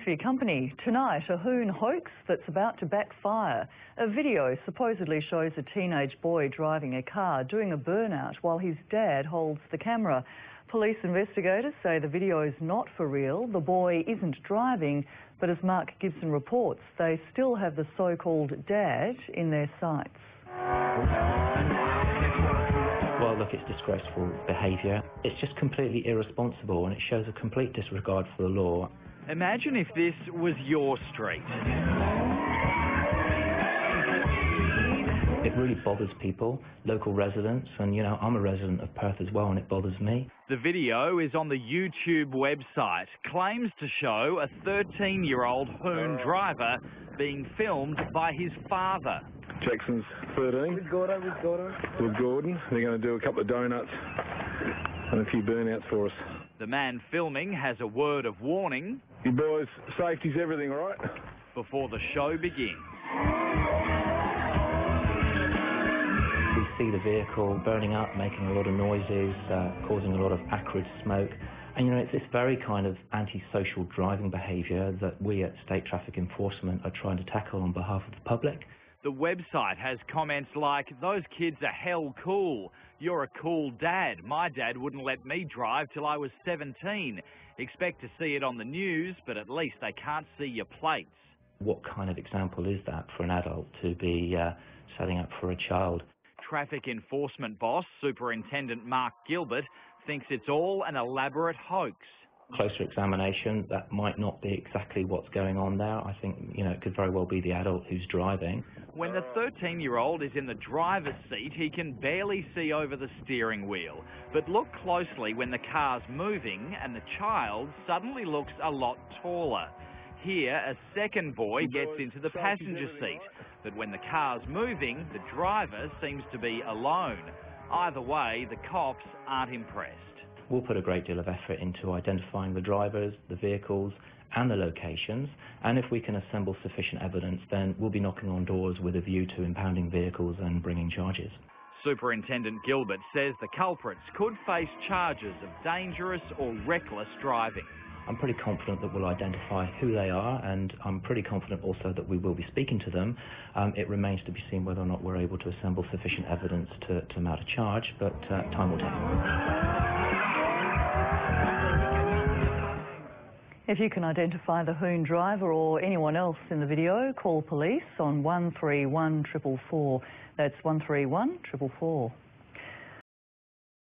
for your company. Tonight, a Hoon hoax that's about to backfire. A video supposedly shows a teenage boy driving a car doing a burnout while his dad holds the camera. Police investigators say the video is not for real. The boy isn't driving, but as Mark Gibson reports, they still have the so-called dad in their sights. Well, look, it's disgraceful behaviour. It's just completely irresponsible, and it shows a complete disregard for the law. Imagine if this was your street. It really bothers people, local residents, and, you know, I'm a resident of Perth as well, and it bothers me. The video is on the YouTube website, claims to show a 13-year-old Hoon driver being filmed by his father. Jackson's 13. With Gordon. They're going to do a couple of donuts and a few burnouts for us. The man filming has a word of warning. You boys, safety's everything, all right? Before the show begins. We see the vehicle burning up, making a lot of noises, causing a lot of acrid smoke. And, you know, it's this very kind of antisocial driving behaviour that we at State Traffic Enforcement are trying to tackle on behalf of the public. The website has comments like, "Those kids are hell cool. You're a cool dad. My dad wouldn't let me drive till I was 17. Expect to see it on the news, but at least they can't see your plates." What kind of example is that for an adult to be setting up for a child? Traffic enforcement boss, Superintendent Mark Gilbert, thinks it's all an elaborate hoax. Closer examination, that might not be exactly what's going on there. I think, you know, it could very well be the adult who's driving. When the 13-year-old is in the driver's seat, he can barely see over the steering wheel. But look closely when the car's moving and the child suddenly looks a lot taller. Here, a second boy gets into the passenger seat, but when the car's moving, the driver seems to be alone. Either way, the cops aren't impressed. We'll put a great deal of effort into identifying the drivers, the vehicles and the locations, and if we can assemble sufficient evidence, then we'll be knocking on doors with a view to impounding vehicles and bringing charges. Superintendent Gilbert says the culprits could face charges of dangerous or reckless driving. I'm pretty confident that we'll identify who they are, and I'm pretty confident also that we will be speaking to them. It remains to be seen whether or not we're able to assemble sufficient evidence to mount a charge, but time will tell. If you can identify the Hoon driver or anyone else in the video, call police on 131 444. That's 131 444.